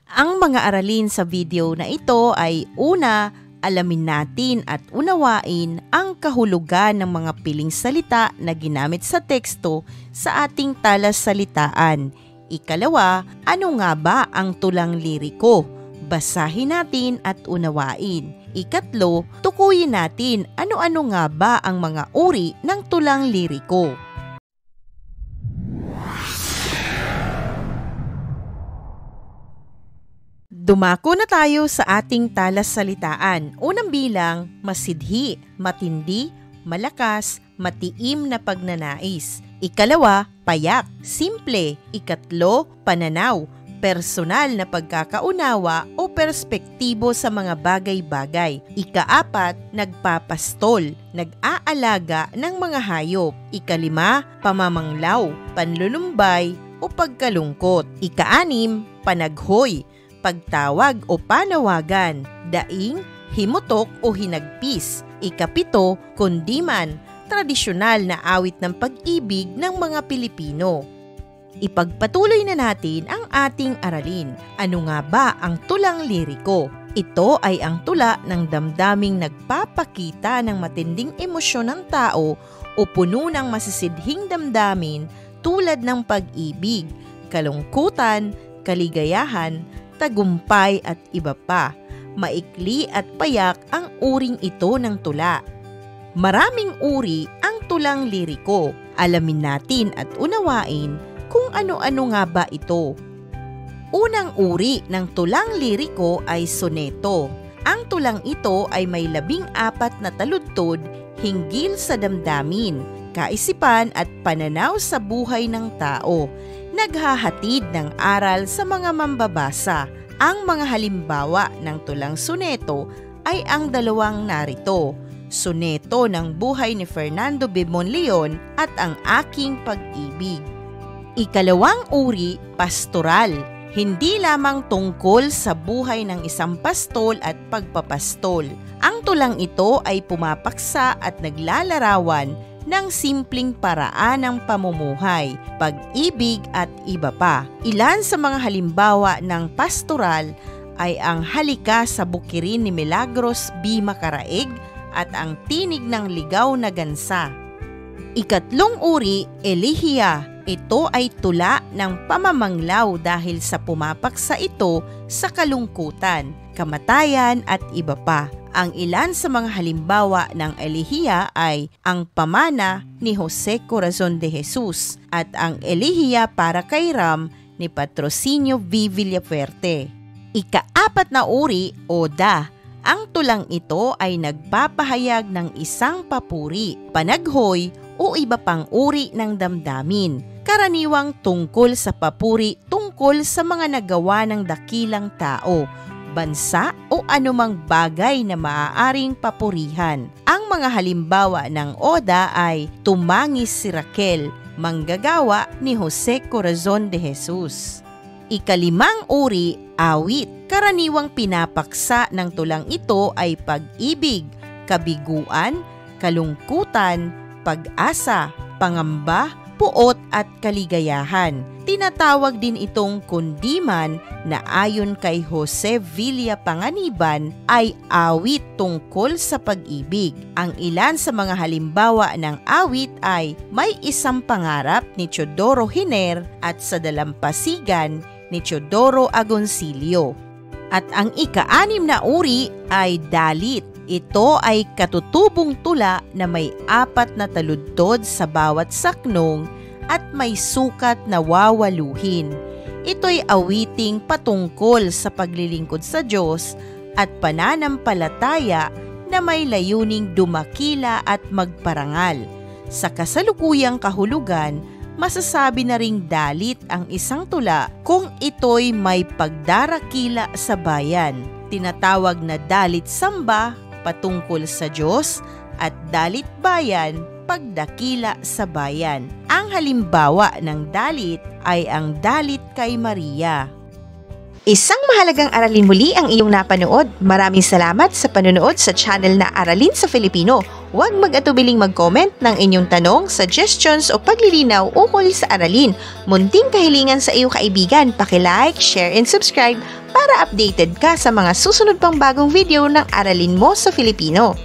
Ang mga aralin sa video na ito ay una, alamin natin at unawain ang kahulugan ng mga piling salita na ginamit sa teksto sa ating talassalitaan. Ikalawa, ano nga ba ang tulang liriko? Basahin natin at unawain. Ikatlo, tukuyin natin ano-ano nga ba ang mga uri ng tulang liriko. Dumako na tayo sa ating talassalitaan. Unang bilang, masidhi, matindi, malakas, matiim na pagnanais. Ikalawa, payak, simple. Ikatlo, pananaw, personal na pagkakaunawa o perspektibo sa mga bagay-bagay. Ikaapat, nagpapastol, nag-aalaga ng mga hayop. Ikalima, pamamanglaw, panlulumbay o pagkalungkot. Ikaanim, panaghoy, pagtawag o panawagan, daing, himutok o hinagpis. Ikapito, kundiman, tradisyonal na awit ng pag-ibig ng mga Pilipino. Ipagpatuloy na natin ang ating aralin. Ano nga ba ang tulang liriko? Ito ay ang tula ng damdaming nagpapakita ng matinding emosyon ng tao o puno ng masisidhing damdamin tulad ng pag-ibig, kalungkutan, kaligayahan, tagumpay at iba pa. Maikli at payak ang uring ito ng tula. Maraming uri ang tulang liriko. Alamin natin at unawain kung ano-ano nga ba ito. Unang uri ng tulang liriko ay soneto. Ang tulang ito ay may 14 na taludtod hinggil sa damdamin, kaisipan at pananaw sa buhay ng tao. Naghahatid ng aral sa mga mambabasa. Ang mga halimbawa ng tulang soneto ay ang dalawang narito. Soneto ng buhay ni Fernando B. Monleon at Ang Aking Pag-ibig. Ikalawang uri, pastoral. Hindi lamang tungkol sa buhay ng isang pastol at pagpapastol. Ang tulang ito ay pumapaksa at naglalarawan ng simpleng paraan ng pamumuhay, pag-ibig at iba pa. Ilan sa mga halimbawa ng pastoral ay ang Halika sa Bukirin ni Milagros B. Macaraig at Ang Tinig ng Ligaw na Gansa. Ikatlong uri, elehiya. Ito ay tula ng pamamanglaw dahil sa pumapaksa ito sa kalungkutan, kamatayan at iba pa. Ang ilan sa mga halimbawa ng elehiya ay ang Pamana ni Jose Corazon de Jesus at ang Elehiya para kay Ram ni Patrocinio V. Villafuerte. Ikaapat na uri, oda. Ang tulang ito ay nagpapahayag ng isang papuri, panaghoy o iba pang uri ng damdamin. Karaniwang tungkol sa papuri tungkol sa mga nagawa ng dakilang tao, bansa o anumang bagay na maaaring papurihan. Ang mga halimbawa ng oda ay Tumangis si Raquel, Manggagawa ni Jose Corazon de Jesus. Ikalimang uri, awit. Karaniwang pinapaksa ng tulang ito ay pag-ibig, kabiguan, kalungkutan, pag-asa, pangamba, puot at kaligayahan. Tinatawag din itong kundiman na ayon kay Jose Villa Panganiban ay awit tungkol sa pag-ibig. Ang ilan sa mga halimbawa ng awit ay May Isang Pangarap ni Teodoro Hiner at Sa Dalampasigan ni Teodoro Agoncillo. At ang ika-6 na uri ay dalit. Ito ay katutubong tula na may 4 na taludtod sa bawat saknong at may sukat na wawaluhin. Ito'y awiting patungkol sa paglilingkod sa Diyos at pananampalataya na may layuning dumakila at magparangal. Sa kasalukuyang kahulugan, masasabi na ring dalit ang isang tula kung ito'y may pagdarakila sa bayan. Tinatawag na dalit samba patungkol sa Diyos at dalit bayan pagdakila sa bayan. Ang halimbawa ng dalit ay ang dalit kay Maria. Isang mahalagang aralin muli ang iyong napanood. Maraming salamat sa panonood sa channel na Aralin sa Filipino. Huwag mag-atubiling mag-comment ng inyong tanong, suggestions o paglilinaw ukol sa aralin. Munting kahilingan sa iyong kaibigan, paki-like, share and subscribe para para updated ka sa mga susunod pang bagong video ng Aralin Mo sa Filipino.